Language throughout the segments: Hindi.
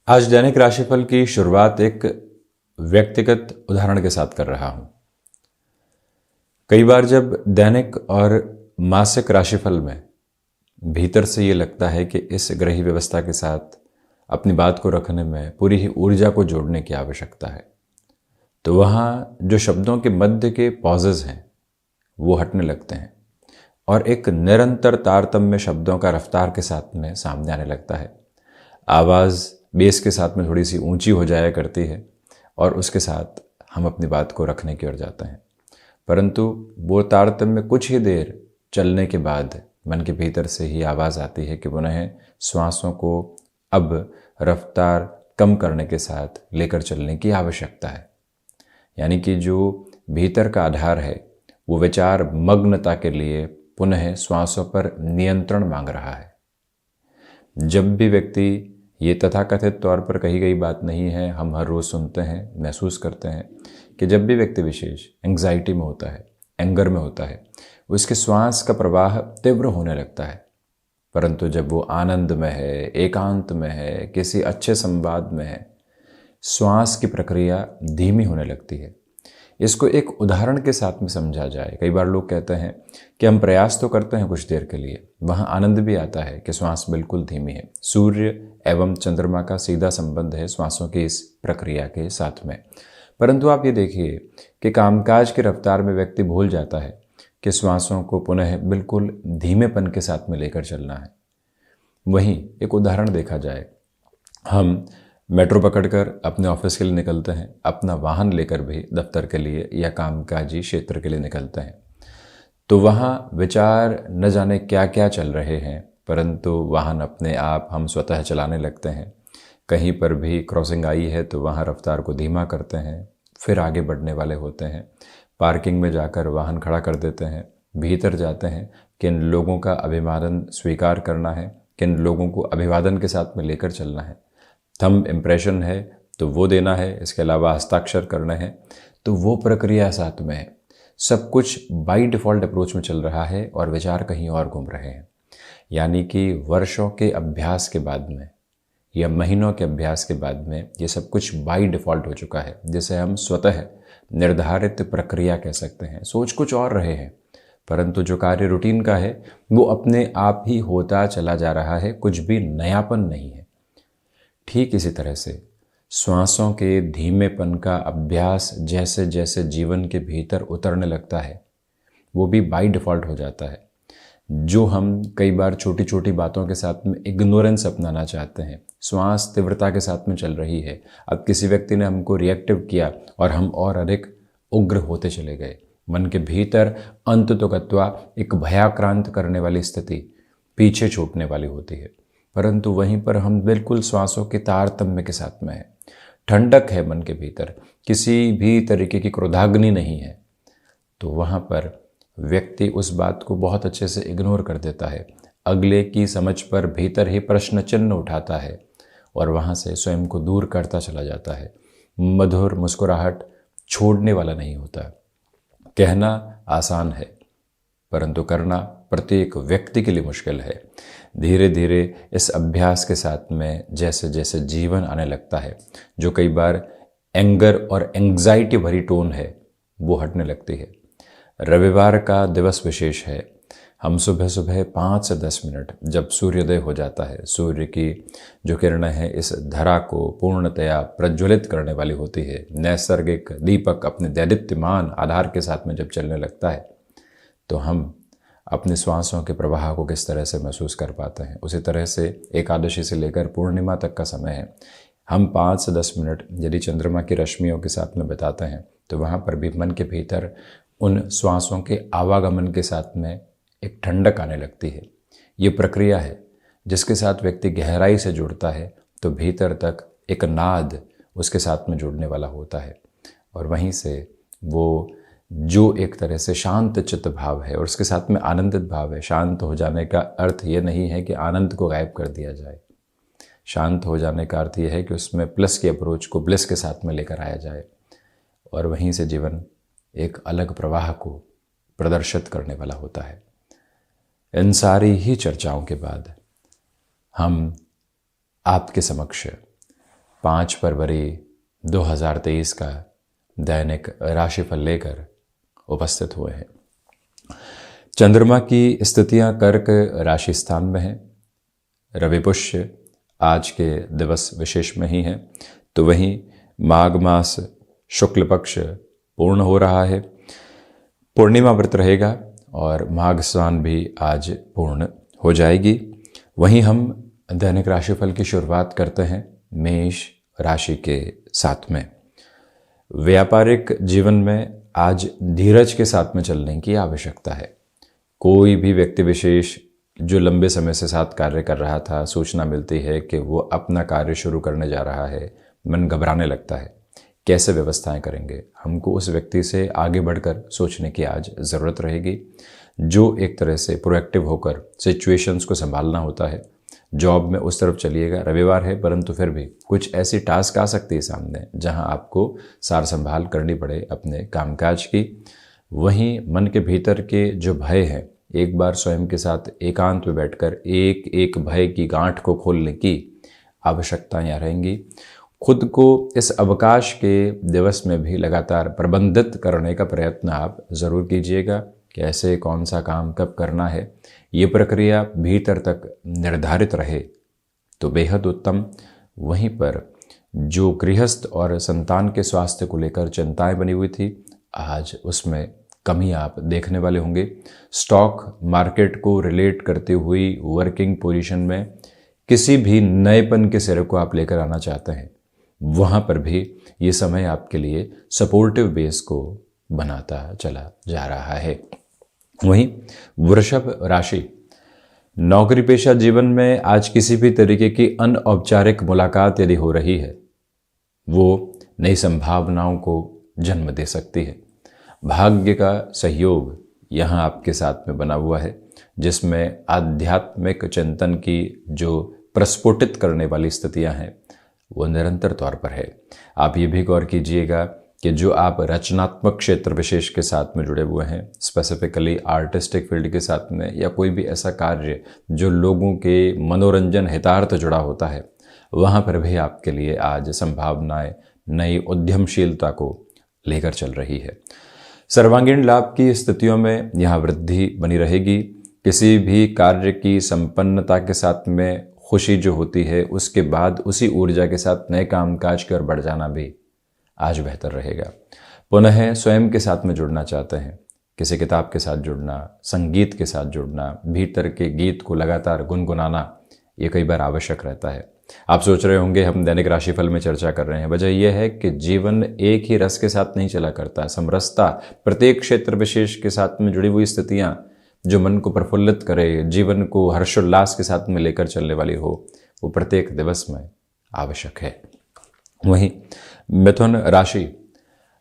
आज दैनिक राशिफल की शुरुआत एक व्यक्तिगत उदाहरण के साथ कर रहा हूं। कई बार जब दैनिक और मासिक राशिफल में भीतर से ये लगता है कि इस ग्रही व्यवस्था के साथ अपनी बात को रखने में पूरी ही ऊर्जा को जोड़ने की आवश्यकता है, तो वहाँ जो शब्दों के मध्य के पॉजेज हैं वो हटने लगते हैं और एक निरंतर तारतम्य शब्दों का रफ्तार के साथ में सामने आने लगता है। आवाज़ बेस के साथ में थोड़ी सी ऊंची हो जाया करती है और उसके साथ हम अपनी बात को रखने की ओर जाते हैं, परंतु वो तारतम्य कुछ ही देर चलने के बाद मन के भीतर से ही आवाज़ आती है कि पुनः श्वासों को अब रफ्तार कम करने के साथ लेकर चलने की आवश्यकता है। यानी कि जो भीतर का आधार है वो विचार मग्नता के लिए पुनः श्वासों पर नियंत्रण मांग रहा है। जब भी व्यक्ति, ये तथाकथित तौर पर कही गई बात नहीं है, हम हर रोज़ सुनते हैं, महसूस करते हैं कि जब भी व्यक्ति विशेष एंग्जाइटी में होता है, एंगर में होता है, उसके श्वास का प्रवाह तीव्र होने लगता है। परंतु जब वो आनंद में है, एकांत में है, किसी अच्छे संवाद में है, श्वास की प्रक्रिया धीमी होने लगती है। इसको एक उदाहरण के साथ में समझा जाए। कई बार लोग कहते हैं कि हम प्रयास तो करते हैं कुछ देर के लिए, वहाँ आनंद भी आता है कि श्वास बिल्कुल धीमी है। सूर्य एवं चंद्रमा का सीधा संबंध है श्वासों की इस प्रक्रिया के साथ में। परंतु आप ये देखिए कि कामकाज की रफ्तार में व्यक्ति भूल जाता है कि श्वासों को पुनः बिल्कुल धीमेपन के साथ में लेकर चलना है। वहीं एक उदाहरण देखा जाए, हम मेट्रो पकड़कर अपने ऑफिस के लिए निकलते हैं, अपना वाहन लेकर भी दफ्तर के लिए या कामकाजी क्षेत्र के लिए निकलते हैं, तो वहाँ विचार न जाने क्या क्या चल रहे हैं, परंतु वाहन अपने आप हम स्वतः चलाने लगते हैं। कहीं पर भी क्रॉसिंग आई है तो वहाँ रफ्तार को धीमा करते हैं, फिर आगे बढ़ने वाले होते हैं। पार्किंग में जाकर वाहन खड़ा कर देते हैं, भीतर जाते हैं, किन लोगों का अभिवादन स्वीकार करना है, किन लोगों को अभिवादन के साथ में लेकर चलना है, थंब इम्प्रेशन है तो वो देना है, इसके अलावा हस्ताक्षर करना है, तो वो प्रक्रिया साथ में है। सब कुछ बाय डिफ़ॉल्ट अप्रोच में चल रहा है और विचार कहीं और घूम रहे हैं। यानी कि वर्षों के अभ्यास के बाद में या महीनों के अभ्यास के बाद में ये सब कुछ बाय डिफ़ॉल्ट हो चुका है, जिसे हम स्वतः निर्धारित प्रक्रिया कह सकते हैं। सोच कुछ और रहे हैं, परंतु जो कार्य रूटीन का है वो अपने आप ही होता चला जा रहा है, कुछ भी नयापन नहीं है। ठीक इसी तरह से श्वासों के धीमेपन का अभ्यास जैसे जैसे जीवन के भीतर उतरने लगता है, वो भी बाय डिफ़ॉल्ट हो जाता है। जो हम कई बार छोटी छोटी बातों के साथ में इग्नोरेंस अपनाना चाहते हैं, श्वास तीव्रता के साथ में चल रही है, अब किसी व्यक्ति ने हमको रिएक्टिव किया और हम और अधिक उग्र होते चले गए। मन के भीतर अंत तो गत्वा एक भयाक्रांत करने वाली स्थिति पीछे छूटने वाली होती है, परंतु वहीं पर हम बिल्कुल श्वासों के तारतम्य के साथ में है। ठंडक है मन के भीतर, किसी भी तरीके की क्रोधाग्नि नहीं है, तो वहाँ पर व्यक्ति उस बात को बहुत अच्छे से इग्नोर कर देता है, अगले की समझ पर भीतर ही प्रश्न चिन्ह उठाता है और वहाँ से स्वयं को दूर करता चला जाता है। मधुर मुस्कुराहट छोड़ने वाला नहीं होता। कहना आसान है, परंतु करना प्रत्येक व्यक्ति के लिए मुश्किल है। धीरे धीरे इस अभ्यास के साथ में जैसे जैसे जीवन आने लगता है, जो कई बार एंगर और एंग्जाइटी भरी टोन है वो हटने लगती है। रविवार का दिवस विशेष है। हम सुबह सुबह 5 से 10 मिनट जब सूर्योदय हो जाता है, सूर्य की जो किरणें हैं इस धरा को पूर्णतया प्रज्वलित करने वाली होती है। नैसर्गिक दीपक अपने दैदीप्यमान आधार के साथ में जब चलने लगता है, तो हम अपने श्वासों के प्रवाह को किस तरह से महसूस कर पाते हैं। उसी तरह से एकादशी से लेकर पूर्णिमा तक का समय है। हम 5 से 10 मिनट यदि चंद्रमा की रश्मियों के साथ में बिताते हैं, तो वहाँ पर भी मन के भीतर उन श्वासों के आवागमन के साथ में एक ठंडक आने लगती है। ये प्रक्रिया है जिसके साथ व्यक्ति गहराई से जुड़ता है तो भीतर तक एक नाद उसके साथ में जुड़ने वाला होता है, और वहीं से वो जो एक तरह से शांत चित्त भाव है और उसके साथ में आनंदित भाव है। शांत हो जाने का अर्थ ये नहीं है कि आनंद को गायब कर दिया जाए। शांत हो जाने का अर्थ ये है कि उसमें प्लस की अप्रोच को ब्लिस के साथ में लेकर आया जाए, और वहीं से जीवन एक अलग प्रवाह को प्रदर्शित करने वाला होता है। इन सारी ही चर्चाओं के बाद हम आपके समक्ष 5 फरवरी 2023 का दैनिक राशिफल लेकर उपस्थित हुए हैं। चंद्रमा की स्थितियां कर्क राशि स्थान में हैं। रवि पुष्य आज के दिवस विशेष में ही है, तो वहीं माघ मास शुक्ल पक्ष पूर्ण हो रहा है, पूर्णिमा व्रत रहेगा और माघ स्नान भी आज पूर्ण हो जाएगी। वहीं हम दैनिक राशिफल की शुरुआत करते हैं मेष राशि के साथ में। व्यापारिक जीवन में आज धीरज के साथ में चलने की आवश्यकता है। कोई भी व्यक्ति विशेष जो लंबे समय से साथ कार्य कर रहा था, सूचना मिलती है कि वो अपना कार्य शुरू करने जा रहा है, मन घबराने लगता है, कैसे व्यवस्थाएं करेंगे। हमको उस व्यक्ति से आगे बढ़कर सोचने की आज ज़रूरत रहेगी, जो एक तरह से प्रोएक्टिव होकर सिचुएशंस को संभालना होता है। जॉब में उस तरफ चलिएगा, रविवार है परंतु फिर भी कुछ ऐसी टास्क आ सकती है सामने जहां आपको सार संभाल करनी पड़े अपने कामकाज की। वहीं मन के भीतर के जो भय हैं, एक बार स्वयं के साथ एकांत में बैठकर एक एक भय की गांठ को खोलने की आवश्यकता यहाँ रहेंगी। खुद को इस अवकाश के दिवस में भी लगातार प्रबंधित करने का प्रयत्न आप ज़रूर कीजिएगा। कैसे कौन सा काम कब करना है, ये प्रक्रिया भीतर तक निर्धारित रहे तो बेहद उत्तम। वहीं पर जो गृहस्थ और संतान के स्वास्थ्य को लेकर चिंताएं बनी हुई थी, आज उसमें कमी आप देखने वाले होंगे। स्टॉक मार्केट को रिलेट करती हुई वर्किंग पोजीशन में किसी भी नएपन के सिरे को आप लेकर आना चाहते हैं, वहाँ पर भी ये समय आपके लिए सपोर्टिव बेस को बनाता चला जा रहा है। वहीं वृषभ राशि, नौकरी पेशा जीवन में आज किसी भी तरीके की अनौपचारिक मुलाकात यदि हो रही है, वो नई संभावनाओं को जन्म दे सकती है। भाग्य का सहयोग यहाँ आपके साथ में बना हुआ है, जिसमें आध्यात्मिक चिंतन की जो प्रस्फुटित करने वाली स्थितियाँ हैं वो निरंतर तौर पर है। आप ये भी गौर कीजिएगा कि जो आप रचनात्मक क्षेत्र विशेष के साथ में जुड़े हुए हैं, स्पेसिफिकली आर्टिस्टिक फील्ड के साथ में, या कोई भी ऐसा कार्य जो लोगों के मनोरंजन हितार्थ जुड़ा होता है, वहाँ पर भी आपके लिए आज संभावनाएं नई उद्यमशीलता को लेकर चल रही है। सर्वांगीण लाभ की स्थितियों में यहाँ वृद्धि बनी रहेगी। किसी भी कार्य की संपन्नता के साथ में खुशी जो होती है, उसके बाद उसी ऊर्जा के साथ नए कामकाज की ओर बढ़ जाना भी आज बेहतर रहेगा। पुनः स्वयं के साथ में जुड़ना चाहते हैं, किसी किताब के साथ जुड़ना, संगीत के साथ जुड़ना, भीतर के गीत को लगातार गुनगुनाना, ये कई बार आवश्यक रहता है। आप सोच रहे होंगे हम दैनिक राशिफल में चर्चा कर रहे हैं, वजह यह है कि जीवन एक ही रस के साथ नहीं चला करता। समरसता, प्रत्येक क्षेत्र विशेष के साथ में जुड़ी हुई स्थितियाँ जो मन को प्रफुल्लित करे, जीवन को हर्षोल्लास के साथ में लेकर चलने वाली हो, वो प्रत्येक दिवस में आवश्यक है। वहीं मिथुन राशि,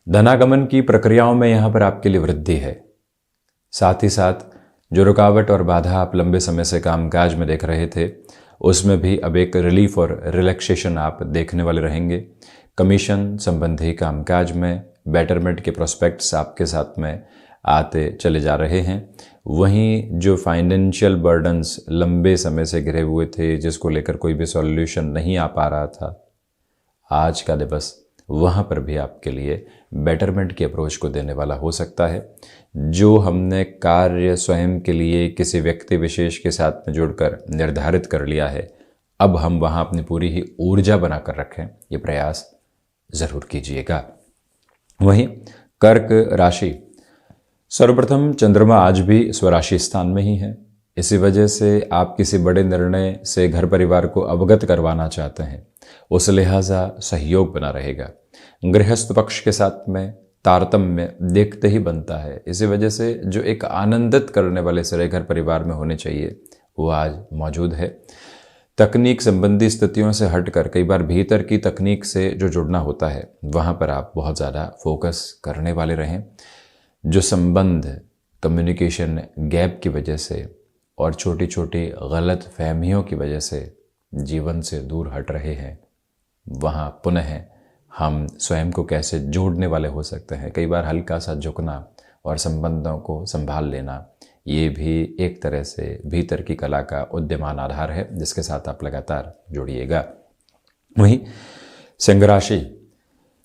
धनागमन की प्रक्रियाओं में यहाँ पर आपके लिए वृद्धि है। साथ ही साथ जो रुकावट और बाधा आप लंबे समय से कामकाज में देख रहे थे, उसमें भी अब एक रिलीफ और रिलैक्सेशन आप देखने वाले रहेंगे। कमीशन संबंधी कामकाज में बेटरमेंट के प्रोस्पेक्ट्स आपके साथ में आते चले जा रहे हैं। वहीं जो फाइनेंशियल बर्डन्स लंबे समय से घिरे हुए थे, जिसको लेकर कोई भी सॉल्यूशन नहीं आ पा रहा था, आज का दिवस वहाँ पर भी आपके लिए बेटरमेंट की अप्रोच को देने वाला हो सकता है। जो हमने कार्य स्वयं के लिए किसी व्यक्ति विशेष के साथ में जुड़कर निर्धारित कर लिया है, अब हम वहाँ अपनी पूरी ही ऊर्जा बनाकर रखें, ये प्रयास ज़रूर कीजिएगा। वहीं कर्क राशि, सर्वप्रथम चंद्रमा आज भी स्वराशि स्थान में ही है। इसी वजह से आप किसी बड़े निर्णय से घर परिवार को अवगत करवाना चाहते हैं, उस लिहाजा सहयोग बना रहेगा। गृहस्थ पक्ष के साथ में तारतम्य देखते ही बनता है। इसी वजह से जो एक आनंदित करने वाले सिरे घर परिवार में होने चाहिए, वो आज मौजूद है। तकनीक संबंधी स्थितियों से हटकर कई बार भीतर की तकनीक से जो जुड़ना होता है, वहाँ पर आप बहुत ज़्यादा फोकस करने वाले रहें। जो संबंध कम्युनिकेशन गैप की वजह से और छोटी छोटी गलत फहमियों की वजह से जीवन से दूर हट रहे हैं, वहाँ पुनः हम स्वयं को कैसे जोड़ने वाले हो सकते हैं। कई बार हल्का सा झुकना और संबंधों को संभाल लेना, ये भी एक तरह से भीतर की कला का उद्यमान आधार है, जिसके साथ आप लगातार जुड़िएगा। वहीं सिंह राशि,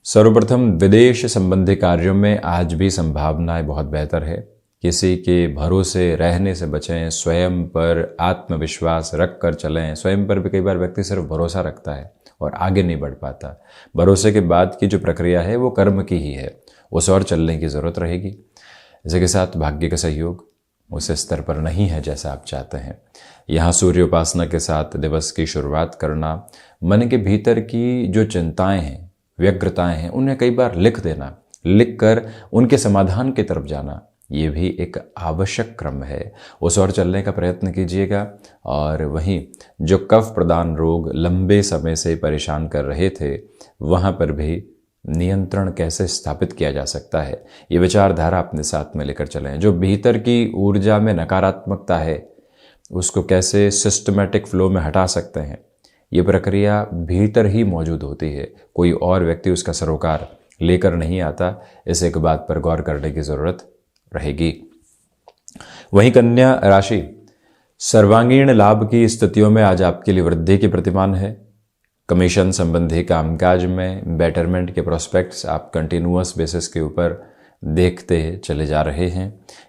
सर्वप्रथम विदेश संबंधी कार्यों में आज भी संभावनाएं बहुत बेहतर है। किसी के भरोसे रहने से बचें, स्वयं पर आत्मविश्वास रख कर चलें। स्वयं पर भी कई बार व्यक्ति सिर्फ भरोसा रखता है और आगे नहीं बढ़ पाता। भरोसे के बाद की जो प्रक्रिया है वो कर्म की ही है, उस और चलने की ज़रूरत रहेगी। इसी के साथ भाग्य का सहयोग उस स्तर पर नहीं है जैसा आप चाहते हैं। यहाँ सूर्य उपासना के साथ दिवस की शुरुआत करना, मन के भीतर की जो चिंताएं हैं, व्यग्रताएं हैं, उन्हें कई बार लिख देना, लिख कर उनके समाधान की तरफ जाना, ये भी एक आवश्यक क्रम है। उस ओर चलने का प्रयत्न कीजिएगा। और वहीं जो कफ प्रदान रोग लंबे समय से परेशान कर रहे थे, वहाँ पर भी नियंत्रण कैसे स्थापित किया जा सकता है, ये विचारधारा अपने साथ में लेकर चलें। जो भीतर की ऊर्जा में नकारात्मकता है, उसको कैसे सिस्टमैटिक फ्लो में हटा सकते हैं, ये प्रक्रिया भीतर ही मौजूद होती है। कोई और व्यक्ति उसका सरोकार लेकर नहीं आता। इस एक बात पर गौर करने की ज़रूरत रहेगी। वहीं कन्या राशि, सर्वांगीण लाभ की स्थितियों में आज आपके लिए वृद्धि की प्रतिमान है। कमीशन संबंधी कामकाज में बेटरमेंट के प्रोस्पेक्ट्स आप कंटिन्यूअस बेसिस के ऊपर देखते चले जा रहे हैं।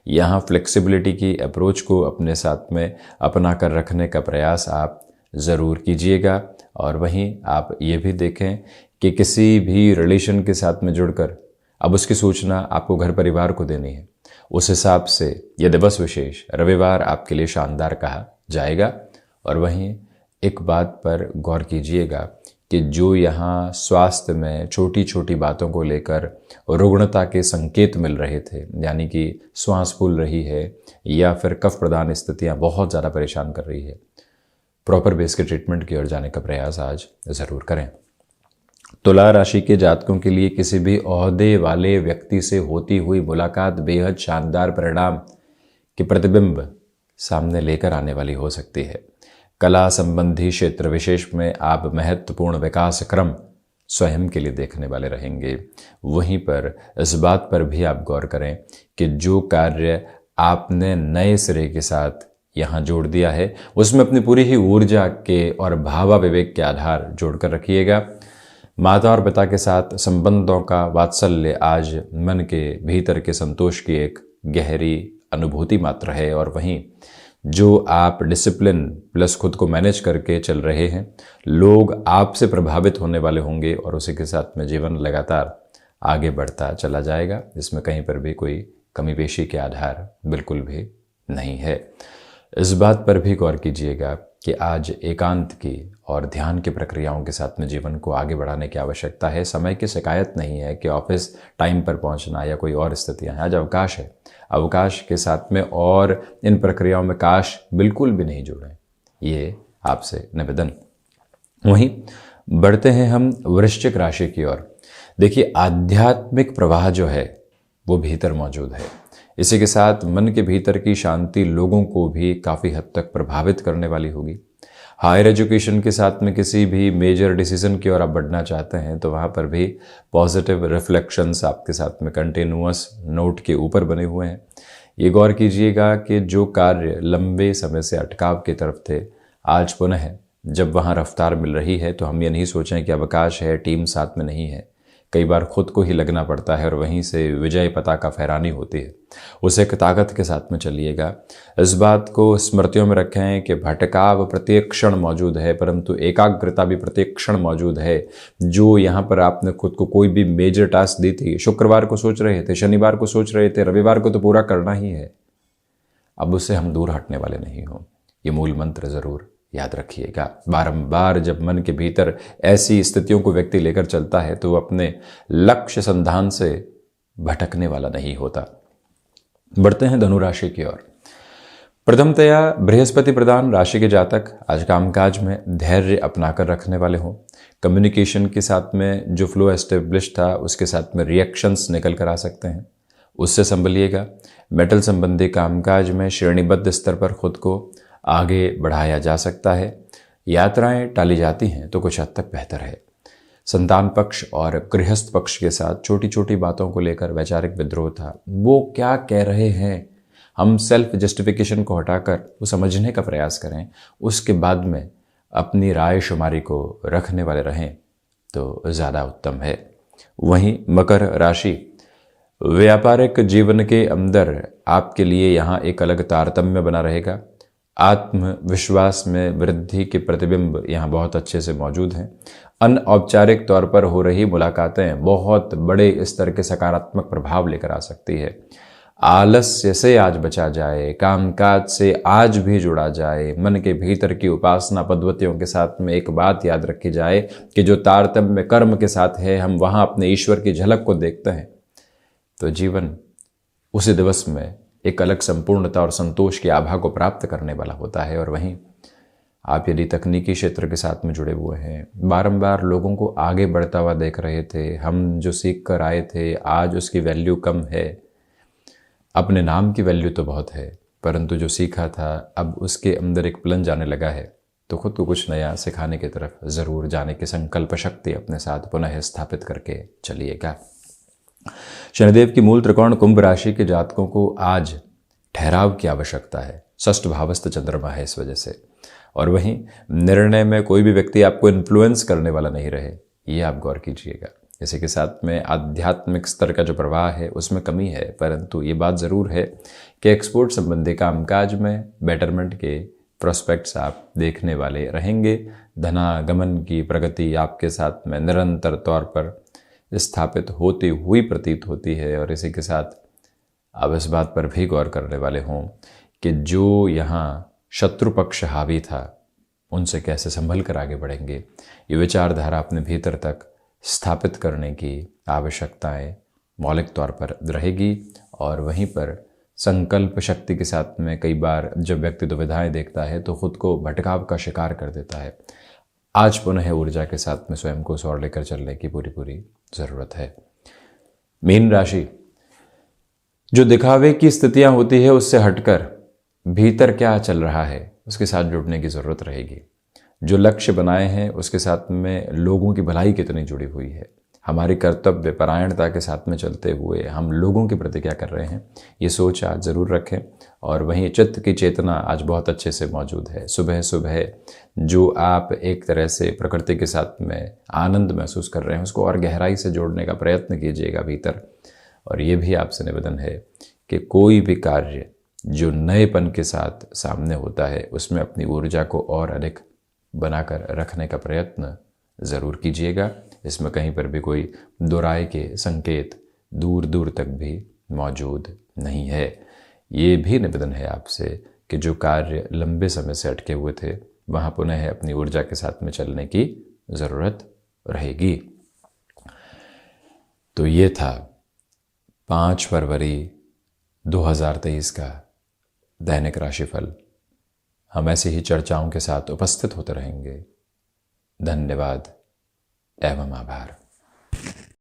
यहाँ फ्लेक्सिबिलिटी की अप्रोच को अपने साथ में अपना कर रखने का प्रयास आप ज़रूर कीजिएगा। और वहीं आप ये भी देखें कि किसी भी रिलेशन के साथ में जुड़कर अब उसकी सूचना आपको घर परिवार को देनी है। उस हिसाब से यह दिवस विशेष रविवार आपके लिए शानदार कहा जाएगा। और वहीं एक बात पर गौर कीजिएगा कि जो यहाँ स्वास्थ्य में छोटी छोटी बातों को लेकर रुग्णता के संकेत मिल रहे थे, यानी कि श्वास फूल रही है या फिर कफ प्रदान स्थितियाँ बहुत ज़्यादा परेशान कर रही है, प्रॉपर बेस के ट्रीटमेंट की ओर जाने का प्रयास आज ज़रूर करें। तुला राशि के जातकों के लिए किसी भी ओहदे वाले व्यक्ति से होती हुई मुलाकात बेहद शानदार परिणाम के प्रतिबिंब सामने लेकर आने वाली हो सकती है। कला संबंधी क्षेत्र विशेष में आप महत्वपूर्ण विकास क्रम स्वयं के लिए देखने वाले रहेंगे। वहीं पर इस बात पर भी आप गौर करें कि जो कार्य आपने नए सिरे के साथ यहाँ जोड़ दिया है, उसमें अपनी पूरी ही ऊर्जा के और भावाविवेक के आधार जोड़कर रखिएगा। माता और पिता के साथ संबंधों का वात्सल्य आज मन के भीतर के संतोष की एक गहरी अनुभूति मात्र है। और वहीं जो आप डिसिप्लिन प्लस खुद को मैनेज करके चल रहे हैं, लोग आपसे प्रभावित होने वाले होंगे और उसी के साथ में जीवन लगातार आगे बढ़ता चला जाएगा। इसमें कहीं पर भी कोई कमी पेशी के आधार बिल्कुल भी नहीं है। इस बात पर भी गौर कीजिएगा कि आज एकांत की और ध्यान की प्रक्रियाओं के साथ में जीवन को आगे बढ़ाने की आवश्यकता है। समय की शिकायत नहीं है कि ऑफिस टाइम पर पहुंचना या कोई और स्थितियां हैं। आज अवकाश है। अवकाश के साथ में और इन प्रक्रियाओं में काश बिल्कुल भी नहीं जुड़ें, ये आपसे निवेदन। वहीं बढ़ते हैं हम वृश्चिक राशि की ओर। देखिए, आध्यात्मिक प्रवाह जो है वो भीतर मौजूद है। इसी के साथ मन के भीतर की शांति लोगों को भी काफ़ी हद तक प्रभावित करने वाली होगी। हायर एजुकेशन के साथ में किसी भी मेजर डिसीजन की ओर आप बढ़ना चाहते हैं तो वहाँ पर भी पॉजिटिव रिफ्लेक्शंस आपके साथ में कंटिन्यूअस नोट के ऊपर बने हुए हैं। ये गौर कीजिएगा कि जो कार्य लंबे समय से अटकाव की तरफ थे, आज पुनः जब वहाँ रफ्तार मिल रही है तो हम ये नहीं सोचें कि अवकाश है, टीम साथ में नहीं है। कई बार खुद को ही लगना पड़ता है और वहीं से विजय पताका फहरानी होती है। उसे एक ताकत के साथ में चलिएगा। इस बात को स्मृतियों में रखें कि भटकाव प्रत्येक क्षण मौजूद है, परंतु एकाग्रता भी प्रत्येक क्षण मौजूद है। जो यहाँ पर आपने खुद को कोई भी मेजर टास्क दी थी, शुक्रवार को सोच रहे थे, शनिवार को सोच रहे थे, रविवार को तो पूरा करना ही है, अब उससे हम दूर हटने वाले नहीं हो। ये मूल मंत्र ज़रूर याद रखिएगा। बारंबार जब मन के भीतर ऐसी स्थितियों को व्यक्ति लेकर चलता है तो वो अपने लक्ष्य संधान से भटकने वाला नहीं होता। बढ़ते हैं धनु राशि की ओर। प्रथमतया बृहस्पति प्रधान राशि के जातक आज कामकाज में धैर्य अपनाकर रखने वाले हों। कम्युनिकेशन के साथ में जो फ्लो एस्टेब्लिश था उसके साथ में रिएक्शंस निकल कर आ सकते हैं, उससे संभलिएगा। मेटल संबंधी कामकाज में श्रेणीबद्ध स्तर पर खुद को आगे बढ़ाया जा सकता है। यात्राएं टाली जाती हैं तो कुछ हद तक बेहतर है। संतान पक्ष और गृहस्थ पक्ष के साथ छोटी छोटी बातों को लेकर वैचारिक विद्रोह था। वो क्या कह रहे हैं, हम सेल्फ जस्टिफिकेशन को हटाकर वो समझने का प्रयास करें, उसके बाद में अपनी राय शुमारी को रखने वाले रहें तो ज़्यादा उत्तम है। वहीं मकर राशि, व्यापारिक जीवन के अंदर आपके लिए यहाँ एक अलग तारतम्य बना रहेगा। आत्मविश्वास में वृद्धि के प्रतिबिंब यहाँ बहुत अच्छे से मौजूद हैं। अनौपचारिक तौर पर हो रही मुलाकातें बहुत बड़े स्तर के सकारात्मक प्रभाव लेकर आ सकती है। आलस्य से आज बचा जाए, कामकाज से आज भी जुड़ा जाए, मन के भीतर की उपासना पद्धतियों के साथ में एक बात याद रखी जाए कि जो तारतम्य कर्म के साथ है, हम वहाँ अपने ईश्वर की झलक को देखते हैं, तो जीवन उसी दिवस में एक अलग संपूर्णता और संतोष की आभा को प्राप्त करने वाला होता है। और वहीं आप यदि तकनीकी क्षेत्र के साथ में जुड़े हुए हैं, बारंबार लोगों को आगे बढ़ता हुआ देख रहे थे, हम जो सीख कर आए थे आज उसकी वैल्यू कम है। अपने नाम की वैल्यू तो बहुत है, परंतु जो सीखा था अब उसके अंदर एक प्लंज आने लगा है, तो खुद को कुछ नया सिखाने की तरफ ज़रूर जाने की संकल्प शक्ति अपने साथ पुनः स्थापित करके चलिएगा। शनिदेव की मूल त्रिकोण कुंभ राशि के जातकों को आज ठहराव की आवश्यकता है। षष्ठ भावस्थ चंद्रमा है इस वजह से। और वहीं निर्णय में कोई भी व्यक्ति आपको इन्फ्लुएंस करने वाला नहीं रहे, ये आप गौर कीजिएगा। इसी के साथ में आध्यात्मिक स्तर का जो प्रवाह है उसमें कमी है, परंतु ये बात ज़रूर है कि एक्सपोर्ट संबंधी कामकाज में बेटरमेंट के प्रोस्पेक्ट्स आप देखने वाले रहेंगे। धनागमन की प्रगति आपके साथ में निरंतर तौर पर स्थापित होती हुई प्रतीत होती है। और इसी के साथ अब इस बात पर भी गौर करने वाले हों कि जो यहाँ शत्रु पक्ष हावी था, उनसे कैसे संभल कर आगे बढ़ेंगे, ये विचारधारा अपने भीतर तक स्थापित करने की आवश्यकताएं मौलिक तौर पर रहेगी। और वहीं पर संकल्प शक्ति के साथ में कई बार जब व्यक्ति दुविधाएं देखता है तो खुद को भटकाव का शिकार कर देता है। आज पुनः ऊर्जा के साथ में स्वयं को सौर लेकर चलने की पूरी ज़रूरत है। मीन राशि, जो दिखावे की स्थितियां होती है उससे हटकर भीतर क्या चल रहा है उसके साथ जुड़ने की ज़रूरत रहेगी। जो लक्ष्य बनाए हैं उसके साथ में लोगों की भलाई कितनी जुड़ी हुई है, हमारी कर्तव्य परायणता के साथ में चलते हुए हम लोगों के प्रति क्या कर रहे हैं, ये सोच आज ज़रूर रखें। और वहीं चित्त की चेतना आज बहुत अच्छे से मौजूद है। सुबह सुबह जो आप एक तरह से प्रकृति के साथ में आनंद महसूस कर रहे हैं उसको और गहराई से जोड़ने का प्रयत्न कीजिएगा भीतर। और ये भी आपसे निवेदन है कि कोई भी कार्य जो नएपन के साथ सामने होता है उसमें अपनी ऊर्जा को और अधिक बनाकर रखने का प्रयत्न ज़रूर कीजिएगा। इसमें कहीं पर भी कोई दोहराए के संकेत दूर दूर तक भी मौजूद नहीं है। ये भी निवेदन है आपसे कि जो कार्य लंबे समय से अटके हुए थे वहाँ पुनः अपनी ऊर्जा के साथ में चलने की ज़रूरत रहेगी। तो ये था 5 फरवरी 2023 का दैनिक राशिफल। हम ऐसे ही चर्चाओं के साथ उपस्थित होते रहेंगे। धन्यवाद एवं आभार।